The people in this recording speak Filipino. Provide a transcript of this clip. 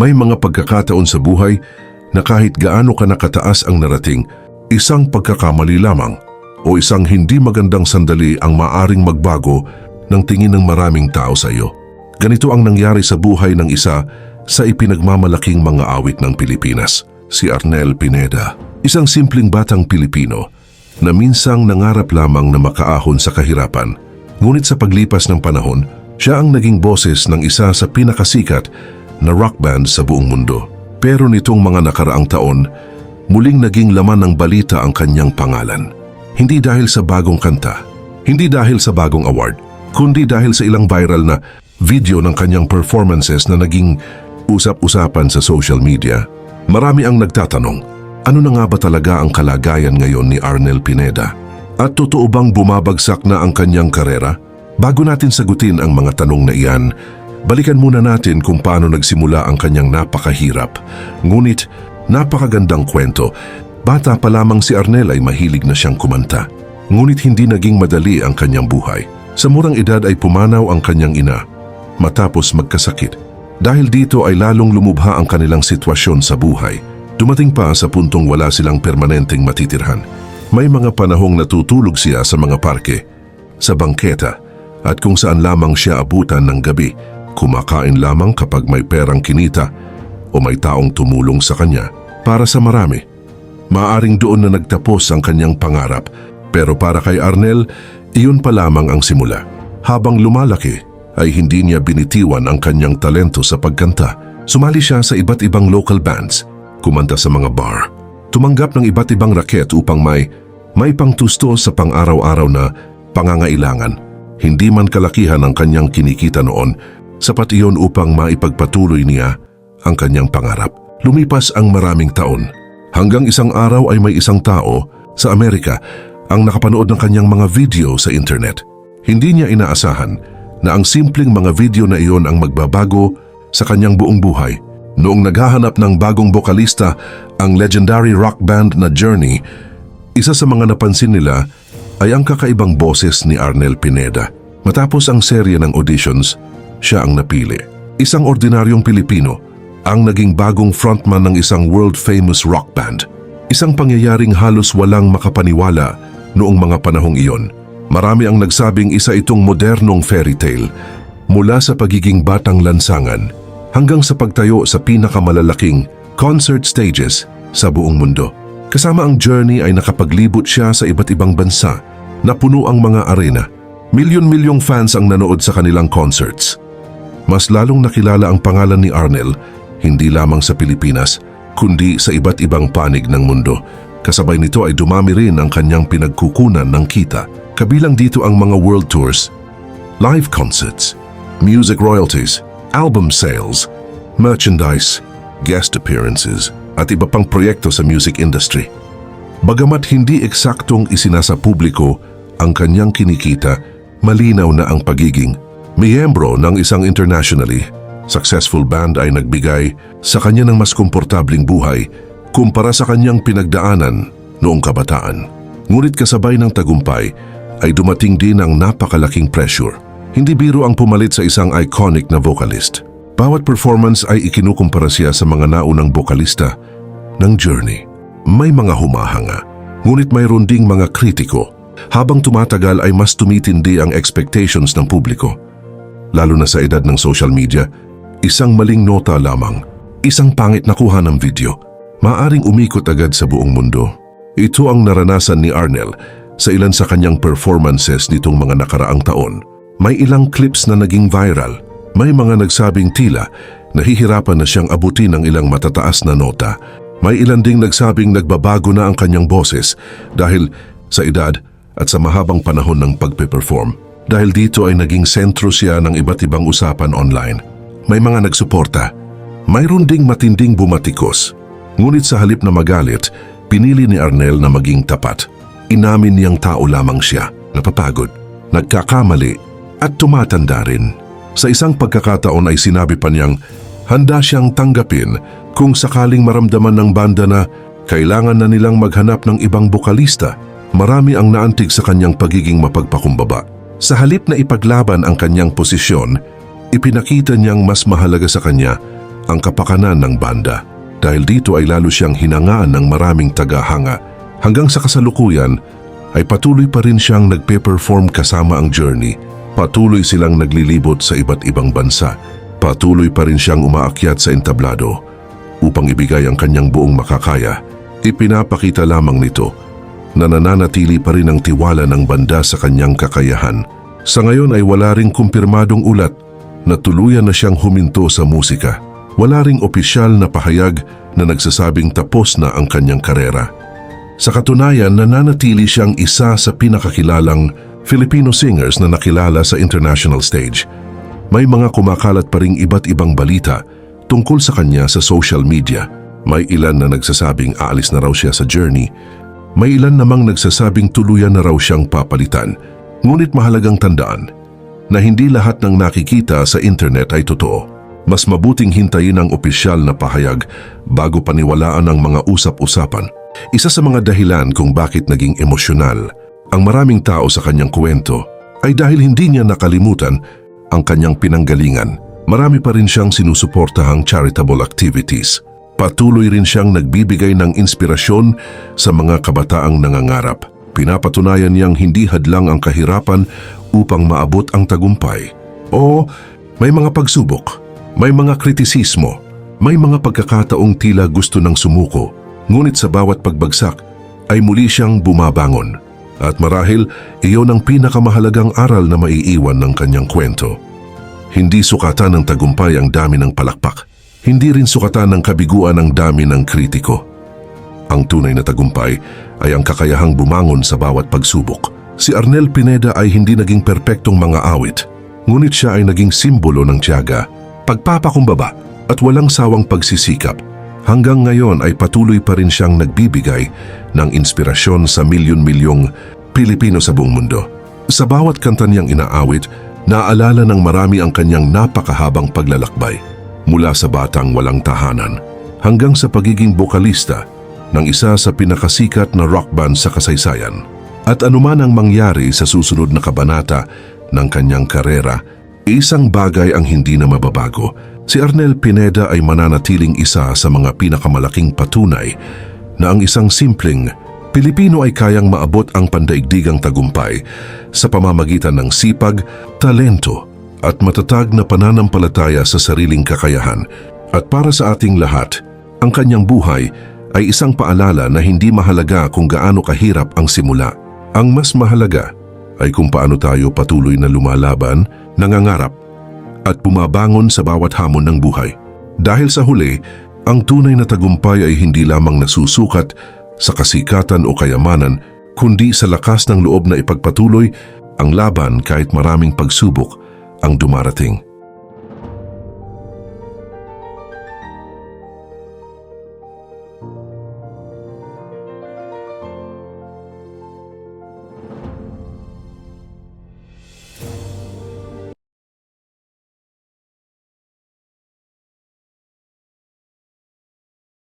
May mga pagkakataon sa buhay na kahit gaano ka nakataas ang narating, isang pagkakamali lamang o isang hindi magandang sandali ang maaring magbago ng tingin ng maraming tao sa iyo. Ganito ang nangyari sa buhay ng isa sa ipinagmamalaking mga awit ng Pilipinas, si Arnel Pineda. Isang simpleng batang Pilipino na minsang nangarap lamang na makaahon sa kahirapan. Ngunit sa paglipas ng panahon, siya ang naging boses ng isa sa pinakasikat na rock band sa buong mundo. Pero nitong mga nakaraang taon, muling naging laman ng balita ang kanyang pangalan. Hindi dahil sa bagong kanta, hindi dahil sa bagong award, kundi dahil sa ilang viral na video ng kanyang performances na naging usap-usapan sa social media. Marami ang nagtatanong, ano na nga ba talaga ang kalagayan ngayon ni Arnel Pineda? At totoo bang bumabagsak na ang kanyang karera? Bago natin sagutin ang mga tanong na iyan, balikan muna natin kung paano nagsimula ang kanyang napakahirap, ngunit napakagandang kwento. Bata pa lamang si Arnel ay mahilig na siyang kumanta. Ngunit hindi naging madali ang kanyang buhay. Sa murang edad ay pumanaw ang kanyang ina matapos magkasakit. Dahil dito ay lalong lumubha ang kanilang sitwasyon sa buhay. Dumating pa sa puntong wala silang permanenteng matitirhan. May mga panahong natutulog siya sa mga parke, sa bangketa, at kung saan lamang siya abutan ng gabi. Kumakain lamang kapag may perang kinita o may taong tumulong sa kanya. Para sa marami, maaring doon na nagtapos ang kanyang pangarap, pero para kay Arnel, iyon pa lamang ang simula. Habang lumalaki, ay hindi niya binitiwan ang kanyang talento sa pagkanta. Sumali siya sa iba't ibang local bands, kumanta sa mga bar, tumanggap ng iba't ibang raket upang may pangtusto sa pang-araw-araw na pangangailangan. Hindi man kalakihan ang kanyang kinikita noon, sapat iyon upang maipagpatuloy niya ang kanyang pangarap. Lumipas ang maraming taon, hanggang isang araw ay may isang tao sa Amerika ang nakapanood ng kanyang mga video sa internet. Hindi niya inaasahan na ang simpleng mga video na iyon ang magbabago sa kanyang buong buhay. Noong naghahanap ng bagong bokalista ang legendary rock band na Journey, isa sa mga napansin nila ay ang kakaibang boses ni Arnel Pineda. Matapos ang serye ng auditions, siya ang napili. Isang ordinaryong Pilipino ang naging bagong frontman ng isang world-famous rock band. Isang pangyayaring halos walang makapaniwala noong mga panahong iyon. Marami ang nagsabing isa itong modernong fairy tale mula sa pagiging batang lansangan hanggang sa pagtayo sa pinakamalalaking concert stages sa buong mundo. Kasama ang Journey ay nakapaglibot siya sa iba't ibang bansa na puno ang mga arena. Milyon-milyong fans ang nanood sa kanilang concerts. Mas lalong nakilala ang pangalan ni Arnel hindi lamang sa Pilipinas kundi sa iba't ibang panig ng mundo. Kasabay nito ay dumami rin ang kanyang pinagkukunan ng kita. Kabilang dito ang mga world tours, live concerts, music royalties, album sales, merchandise, guest appearances, at iba pang proyekto sa music industry. Bagamat hindi eksaktong isinasa publiko ang kanyang kinikita, malinaw na ang pagiging miyembro ng isang internationally successful band ay nagbigay sa kanya ng mas komportabling buhay kumpara sa kanyang pinagdaanan noong kabataan. Ngunit kasabay ng tagumpay ay dumating din ang napakalaking pressure. Hindi biro ang pumalit sa isang iconic na vocalist. Bawat performance ay ikinukumpara siya sa mga naunang bokalista ng Journey. May mga humahanga, ngunit mayroon ding mga kritiko. Habang tumatagal ay mas tumitindi ang expectations ng publiko. Lalo na sa edad ng social media, isang maling nota lamang, isang pangit na kuha ng video, maaring umikot agad sa buong mundo. Ito ang naranasan ni Arnel sa ilan sa kanyang performances nitong mga nakaraang taon. May ilang clips na naging viral. May mga nagsabing tila nahihirapan na siyang abutin ang ilang matataas na nota. May ilan ding nagsabing nagbabago na ang kanyang boses dahil sa edad at sa mahabang panahon ng pagpe-perform. Dahil dito ay naging sentro siya ng iba't ibang usapan online. May mga nagsuporta. Mayroon ding matinding bumatikos. Ngunit sa halip na magalit, pinili ni Arnel na maging tapat. Inamin niyang tao lamang siya, napapagod, nagkakamali at tumatanda rin. Sa isang pagkakataon ay sinabi pa niyang handa siyang tanggapin kung sakaling maramdaman ng banda na kailangan na nilang maghanap ng ibang bokalista. Marami ang naantig sa kanyang pagiging mapagpakumbaba. Sa halip na ipaglaban ang kanyang posisyon, ipinakita niyang mas mahalaga sa kanya ang kapakanan ng banda. Dahil dito ay lalo siyang hinangaan ng maraming tagahanga. Hanggang sa kasalukuyan ay patuloy pa rin siyang nagpe-perform kasama ang Journey. Patuloy silang naglilibot sa iba't ibang bansa. Patuloy pa rin siyang umaakyat sa entablado upang ibigay ang kanyang buong makakaya. Ipinapakita lamang nito na nananatili pa rin ang tiwala ng banda sa kanyang kakayahan. Sa ngayon ay wala ring kumpirmadong ulat na tuluyan na siyang huminto sa musika. Wala ring opisyal na pahayag na nagsasabing tapos na ang kanyang karera. Sa katunayan, nananatili siyang isa sa pinakakilalang Filipino singers na nakilala sa international stage. May mga kumakalat pa ring iba't ibang balita tungkol sa kanya sa social media. May ilan na nagsasabing aalis na raw siya sa Journey. May ilan namang nagsasabing tuluyan na raw siyang papalitan. Ngunit mahalagang tandaan na hindi lahat ng nakikita sa internet ay totoo. Mas mabuting hintayin ang opisyal na pahayag bago paniwalaan ang mga usap-usapan. Isa sa mga dahilan kung bakit naging emosyonal ang maraming tao sa kanyang kwento ay dahil hindi niya nakalimutan ang kanyang pinanggalingan. Marami pa rin siyang sinusuportahang charitable activities. Patuloy rin siyang nagbibigay ng inspirasyon sa mga kabataang nangangarap. Pinapatunayan niyang hindi hadlang ang kahirapan upang maabot ang tagumpay. O may mga pagsubok, may mga kritisismo, may mga pagkakataong tila gusto ng sumuko, ngunit sa bawat pagbagsak ay muli siyang bumabangon. At marahil iyon ang pinakamahalagang aral na maiiwan ng kanyang kwento. Hindi sukatan ng tagumpay ang dami ng palakpak. Hindi rin sukatan ng kabiguan ang dami ng kritiko. Ang tunay na tagumpay ay ang kakayahang bumangon sa bawat pagsubok. Si Arnel Pineda ay hindi naging perpektong mga awit, ngunit siya ay naging simbolo ng tiyaga, pagpapakumbaba at walang sawang pagsisikap. Hanggang ngayon ay patuloy pa rin siyang nagbibigay ng inspirasyon sa milyon-milyong Pilipino sa buong mundo. Sa bawat kanta niyang inaawit, naaalala ng marami ang kanyang napakahabang paglalakbay. Mula sa batang walang tahanan hanggang sa pagiging bokalista ng isa sa pinakasikat na rock band sa kasaysayan. At anuman ang mangyari sa susunod na kabanata ng kanyang karera, isang bagay ang hindi na mababago. Si Arnel Pineda ay mananatiling isa sa mga pinakamalaking patunay na ang isang simpleng Pilipino ay kayang maabot ang pandaigdigang tagumpay sa pamamagitan ng sipag, talento at matatag na pananampalataya sa sariling kakayahan. At para sa ating lahat, ang kanyang buhay ay isang paalala na hindi mahalaga kung gaano kahirap ang simula. Ang mas mahalaga ay kung paano tayo patuloy na lumalaban, nangangarap, at bumabangon sa bawat hamon ng buhay. Dahil sa huli, ang tunay na tagumpay ay hindi lamang nasusukat sa kasikatan o kayamanan, kundi sa lakas ng loob na ipagpatuloy ang laban kahit maraming pagsubok ang dumarating.